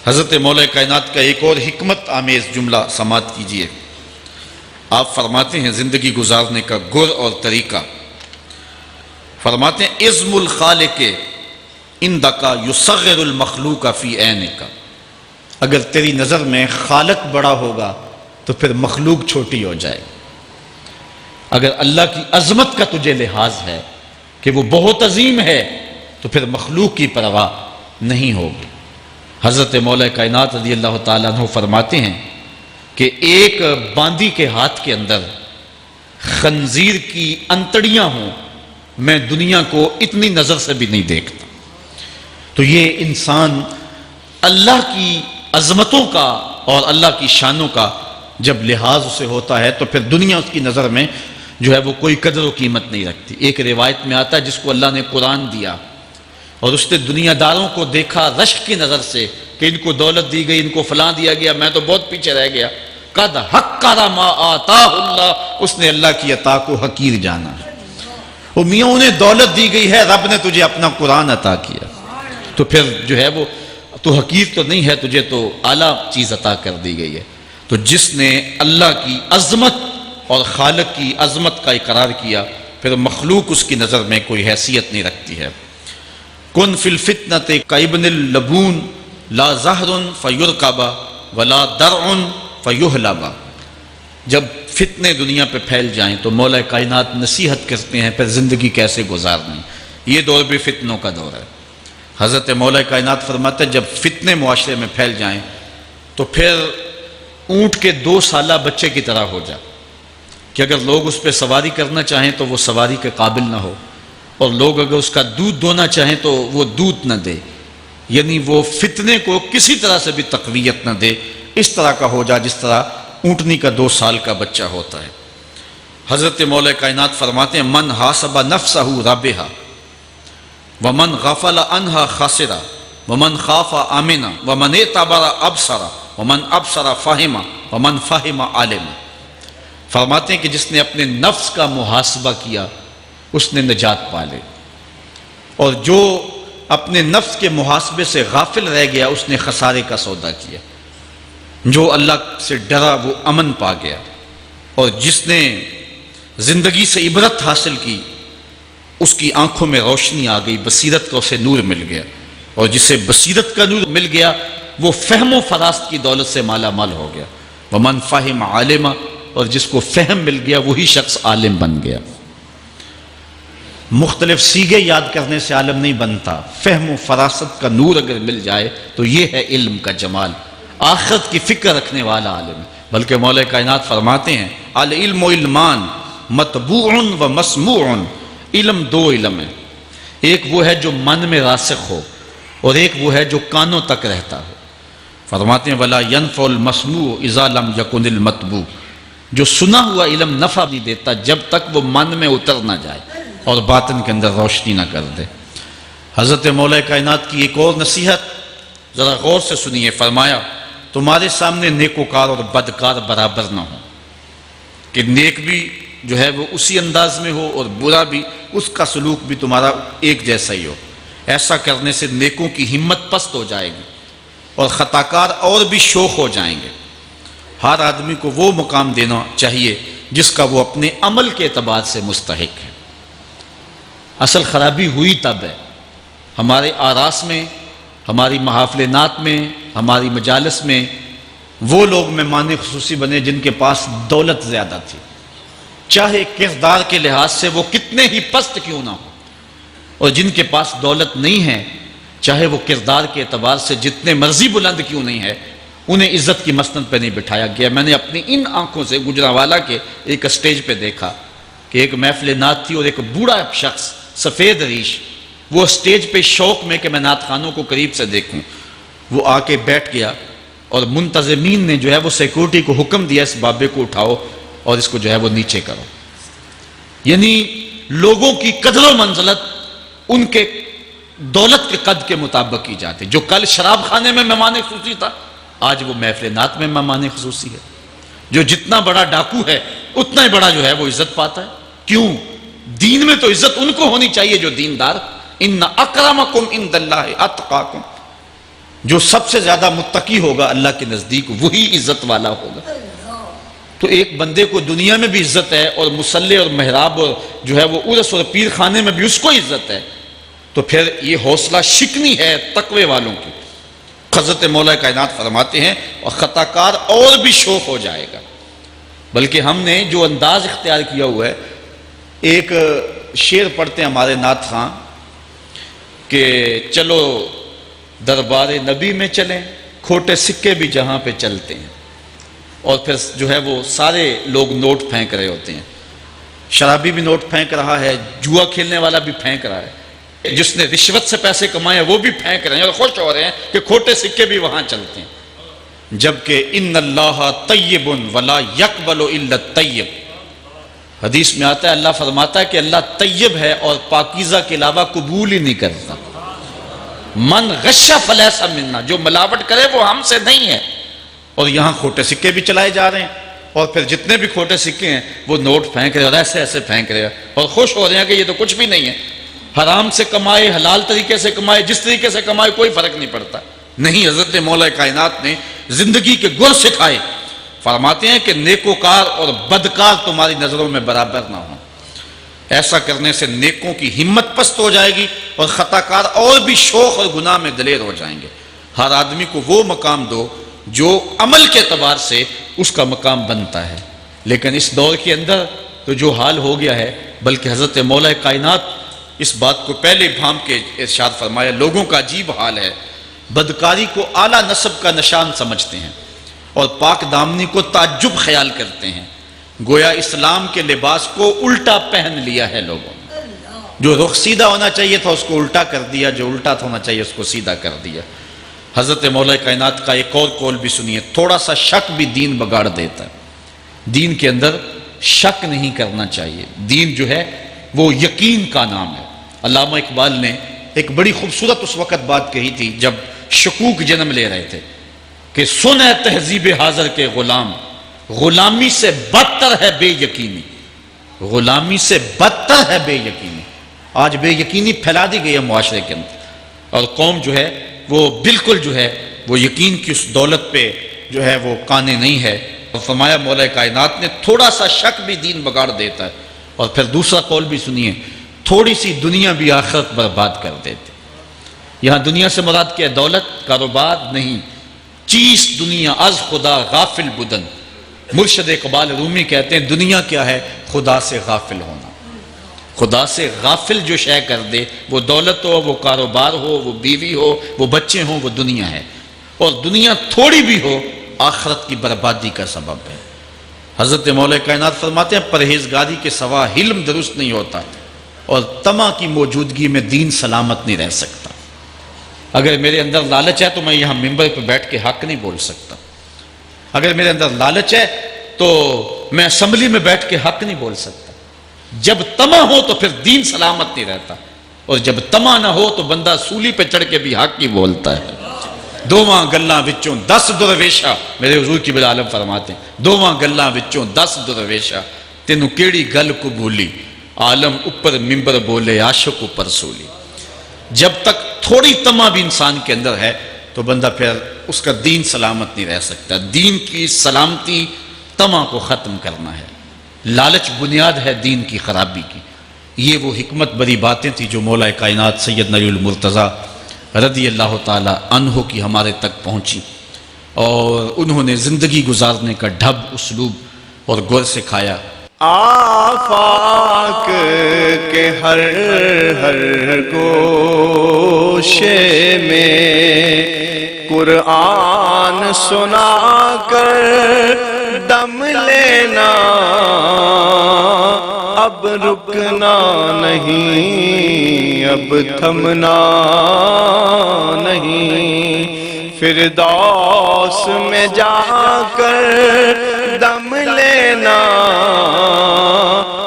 حضرت مولا کائنات کا ایک اور حکمت آمیز جملہ سماعت کیجیے۔ آپ فرماتے ہیں زندگی گزارنے کا گر اور طریقہ، فرماتے ہیں عظم الخالق عندک یصغر المخلوق فی عینک، اگر تیری نظر میں خالق بڑا ہوگا تو پھر مخلوق چھوٹی ہو جائے گی۔ اگر اللہ کی عظمت کا تجھے لحاظ ہے کہ وہ بہت عظیم ہے تو پھر مخلوق کی پرواہ نہیں ہوگی۔ حضرت مولا کائنات رضی اللہ تعالیٰ عنہ فرماتے ہیں کہ ایک باندی کے ہاتھ کے اندر خنزیر کی انتڑیاں ہوں، میں دنیا کو اتنی نظر سے بھی نہیں دیکھتا۔ تو یہ انسان اللہ کی عظمتوں کا اور اللہ کی شانوں کا جب لحاظ اسے ہوتا ہے تو پھر دنیا اس کی نظر میں جو ہے وہ کوئی قدر و قیمت نہیں رکھتی۔ ایک روایت میں آتا ہے جس کو اللہ نے قرآن دیا اور اس نے دنیا داروں کو دیکھا رشک کی نظر سے کہ ان کو دولت دی گئی، ان کو فلاں دیا گیا، میں تو بہت پیچھے رہ گیا۔ قد حقر ما آتاہ اللہ، اس نے اللہ کی عطا کو حقیر جانا۔ وہ میاں انہیں دولت دی گئی ہے، رب نے تجھے اپنا قرآن عطا کیا، تو پھر جو ہے وہ تو حقیر تو نہیں ہے، تجھے تو اعلیٰ چیز عطا کر دی گئی ہے۔ تو جس نے اللہ کی عظمت اور خالق کی عظمت کا اقرار کیا پھر مخلوق اس کی نظر میں کوئی حیثیت نہیں رکھتی ہے۔ کن فی الفتنۃ کابن اللبون لا زہر فیرکب ولا درع فیحلب، جب فتنے دنیا پہ پھیل جائیں تو مولا کائنات نصیحت کرتے ہیں پھر زندگی کیسے گزارنی۔ یہ دور بھی فتنوں کا دور ہے۔ حضرت مولا کائنات فرماتے ہیں جب فتنے معاشرے میں پھیل جائیں تو پھر اونٹ کے 2 سالہ بچے کی طرح ہو جا کہ اگر لوگ اس پہ سواری کرنا چاہیں تو وہ سواری کے قابل نہ ہو، اور لوگ اگر اس کا دودھ دونا چاہیں تو وہ دودھ نہ دے، یعنی وہ فتنے کو کسی طرح سے بھی تقویت نہ دے، اس طرح کا ہو جا جس طرح اونٹنی کا 2 سال کا بچہ ہوتا ہے۔ حضرت مولا کائنات فرماتے ہیں من حاسب نفسہ رابحا ومن غفل عنہا خاسرا ومن خاف آمنا ومن اعتبر ابصر ومن ابصر فہم ومن فہم عالم، فرماتے ہیں کہ جس نے اپنے نفس کا محاسبہ کیا اس نے نجات پا لی، اور جو اپنے نفس کے محاسبے سے غافل رہ گیا اس نے خسارے کا سودا کیا۔ جو اللہ سے ڈرا وہ امن پا گیا، اور جس نے زندگی سے عبرت حاصل کی اس کی آنکھوں میں روشنی آ گئی، بصیرت کا اسے نور مل گیا، اور جسے بصیرت کا نور مل گیا وہ فہم و فراست کی دولت سے مالا مال ہو گیا۔ ومن فہم عالما، اور جس کو فہم مل گیا وہی شخص عالم بن گیا۔ مختلف سیغے یاد کرنے سے عالم نہیں بنتا، فہم و فراست کا نور اگر مل جائے تو یہ ہے علم کا جمال، آخرت کی فکر رکھنے والا عالم۔ بلکہ مولا کائنات فرماتے ہیں العلم علمان مطبوع و مسموع، علم 2 علم ہے، ایک وہ ہے جو من میں راسخ ہو اور ایک وہ ہے جو کانوں تک رہتا ہو۔ فرماتے ہیں ولا ينفع المسموع اذا لم يكن المتبوع، جو سنا ہوا علم نفع نہیں دیتا جب تک وہ من میں اتر نہ جائے اور باطن کے اندر روشنی نہ کر دے۔ حضرت مولا کائنات کی ایک اور نصیحت ذرا غور سے سنیے، فرمایا تمہارے سامنے نیکوکار اور بدکار برابر نہ ہو، کہ نیک بھی جو ہے وہ اسی انداز میں ہو اور برا بھی، اس کا سلوک بھی تمہارا ایک جیسا ہی ہو۔ ایسا کرنے سے نیکوں کی ہمت پست ہو جائے گی اور خطاکار اور بھی شوخ ہو جائیں گے۔ ہر آدمی کو وہ مقام دینا چاہیے جس کا وہ اپنے عمل کے اعتبار سے مستحق ہے۔ اصل خرابی ہوئی تب ہے ہمارے آراس میں، ہماری محافل نعت میں، ہماری مجالس میں وہ لوگ مہمان خصوصی بنے جن کے پاس دولت زیادہ تھی، چاہے کردار کے لحاظ سے وہ کتنے ہی پست کیوں نہ ہو، اور جن کے پاس دولت نہیں ہے چاہے وہ کردار کے اعتبار سے جتنے مرضی بلند کیوں نہیں ہے، انہیں عزت کی مسند پہ نہیں بٹھایا گیا۔ میں نے اپنی ان آنکھوں سے گجرانوالہ کے ایک اسٹیج پہ دیکھا کہ ایک محفل نعت تھی اور ایک بوڑھا شخص سفید ریش، وہ اسٹیج پہ شوق میں کہ میں نعت خانوں کو قریب سے دیکھوں، وہ آ کے بیٹھ گیا، اور منتظمین نے جو ہے وہ سیکورٹی کو حکم دیا اس بابے کو اٹھاؤ اور اس کو جو ہے وہ نیچے کرو۔ یعنی لوگوں کی قدر و منزلت ان کے دولت کے قد کے مطابق کی جاتی۔ جو کل شراب خانے میں مہمان خصوصی تھا آج وہ محفل نعت میں مہمان خصوصی ہے۔ جو جتنا بڑا ڈاکو ہے اتنا ہی بڑا جو ہے وہ عزت پاتا ہے۔ کیوں؟ دین میں تو عزت ان کو ہونی چاہیے جو دیندار۔ ان اکرمکم عند اللہ اتقاکم، جو سب سے زیادہ متقی ہوگا اللہ کے نزدیک وہی عزت والا ہوگا۔ تو ایک بندے کو دنیا میں بھی عزت ہے اور مصلی اور محراب اور جو ہے وہ عرس اور پیر خانے میں بھی اس کو عزت ہے، تو پھر یہ حوصلہ شکنی ہے تقوی والوں کی۔ حضرت مولا کائنات فرماتے ہیں اور خطا کار اور بھی شوق ہو جائے گا۔ بلکہ ہم نے جو انداز اختیار کیا ہوا ہے، ایک شعر پڑھتے ہیں ہمارے نعت خواں کہ چلو دربار نبی میں چلیں، کھوٹے سکے بھی جہاں پہ چلتے ہیں، اور پھر جو ہے وہ سارے لوگ نوٹ پھینک رہے ہوتے ہیں، شرابی بھی نوٹ پھینک رہا ہے، جوا کھیلنے والا بھی پھینک رہا ہے، جس نے رشوت سے پیسے کمائے وہ بھی پھینک رہے ہیں اور خوش ہو رہے ہیں کہ کھوٹے سکے بھی وہاں چلتے ہیں۔ جبکہ ان اللہ طیب ولا یقبل الا الطیب، حدیث میں آتا ہے اللہ فرماتا ہے کہ اللہ طیب ہے اور پاکیزہ کے علاوہ قبول ہی نہیں کرتا۔ من غش فلیس منا، جو ملاوٹ کرے وہ ہم سے نہیں ہے۔ اور یہاں کھوٹے سکے بھی چلائے جا رہے ہیں، اور پھر جتنے بھی کھوٹے سکے ہیں وہ نوٹ پھینک رہے اور ایسے ایسے پھینک رہے اور خوش ہو رہے ہیں کہ یہ تو کچھ بھی نہیں ہے۔ حرام سے کمائے، حلال طریقے سے کمائے، جس طریقے سے کمائے کوئی فرق نہیں پڑتا۔ نہیں، حضرت مولا کائنات نے زندگی کے گر سکھائے، فرماتے ہیں کہ نیکوکار اور بدکار تمہاری نظروں میں برابر نہ ہوں۔ ایسا کرنے سے نیکوں کی ہمت پست ہو جائے گی اور خطا کار اور بھی شوق اور گناہ میں دلیر ہو جائیں گے۔ ہر آدمی کو وہ مقام دو جو عمل کے اعتبار سے اس کا مقام بنتا ہے۔ لیکن اس دور کے اندر تو جو حال ہو گیا ہے، بلکہ حضرت مولا کائنات اس بات کو پہلے بھام کے ارشاد فرمایا، لوگوں کا عجیب حال ہے، بدکاری کو اعلیٰ نسب کا نشان سمجھتے ہیں اور پاک دامنی کو تعجب خیال کرتے ہیں، گویا اسلام کے لباس کو الٹا پہن لیا ہے لوگوں نے۔ جو رخ سیدھا ہونا چاہیے تھا اس کو الٹا کر دیا، جو الٹا ہونا چاہیے اس کو سیدھا کر دیا۔ حضرت مولا کائنات کا ایک اور قول بھی سنیے، تھوڑا سا شک بھی دین بگاڑ دیتا ہے۔ دین کے اندر شک نہیں کرنا چاہیے، دین جو ہے وہ یقین کا نام ہے۔ علامہ اقبال نے ایک بڑی خوبصورت اس وقت بات کہی تھی جب شکوک جنم لے رہے تھے کہ سن ہے تہذیب حاضر کے غلام، غلامی سے بدتر ہے بے یقینی، غلامی سے بدتر ہے بے یقینی۔ آج بے یقینی پھیلا دی گئی ہے معاشرے کے اندر، اور قوم جو ہے وہ بالکل جو ہے وہ یقین کی اس دولت پہ جو ہے وہ قانے نہیں ہے۔ اور فرمایا مولا کائنات نے تھوڑا سا شک بھی دین بگاڑ دیتا ہے۔ اور پھر دوسرا قول بھی سنیے، تھوڑی سی دنیا بھی آخرت برباد کر دیتے۔ یہاں دنیا سے مراد کیا ہے؟ دولت، کاروبار نہیں، چیز دنیا از خدا غافل بدن۔ مرشد اقبال رومی کہتے ہیں دنیا کیا ہے؟ خدا سے غافل ہونا۔ خدا سے غافل جو شے کر دے، وہ دولت ہو، وہ کاروبار ہو، وہ بیوی ہو، وہ بچے ہوں، وہ دنیا ہے۔ اور دنیا تھوڑی بھی ہو آخرت کی بربادی کا سبب ہے۔ حضرت مولا کائنات فرماتے ہیں پرہیزگاری کے سوا علم درست نہیں ہوتا، اور طمع کی موجودگی میں دین سلامت نہیں رہ سکتا۔ اگر میرے اندر لالچ ہے تو میں یہاں ممبر پہ بیٹھ کے حق نہیں بول سکتا۔ اگر میرے اندر لالچ ہے تو میں اسمبلی میں بیٹھ کے حق نہیں بول سکتا۔ جب طمع ہو تو پھر دین سلامت نہیں رہتا، اور جب طمع نہ ہو تو بندہ سولی پہ چڑھ کے بھی حق ہی بولتا ہے۔ دوواں گلاں وچوں 10 درویشہ، میرے حضور کی عالم فرماتے ہیں دوواں گلاں وچوں 10 درویشہ، تینوں کیڑی گل کو بھولی، عالم اوپر ممبر بولے عاشق اوپر سولی۔ جب تک تھوڑی طمع بھی انسان کے اندر ہے تو بندہ پھر اس کا دین سلامت نہیں رہ سکتا۔ دین کی سلامتی طمع کو ختم کرنا ہے۔ لالچ بنیاد ہے دین کی خرابی کی۔ یہ وہ حکمت بری باتیں تھیں جو مولا کائنات سید علی المرتضیٰ رضی اللہ تعالی عنہ کی ہمارے تک پہنچی، اور انہوں نے زندگی گزارنے کا ڈھب، اسلوب اور گر سکھایا۔ آفاق کے ہر ہر گوشے میں قرآن سنا کر دم لینا، اب رکنا نہیں، اب تھمنا نہیں، فردوس میں جا کر دم لینا،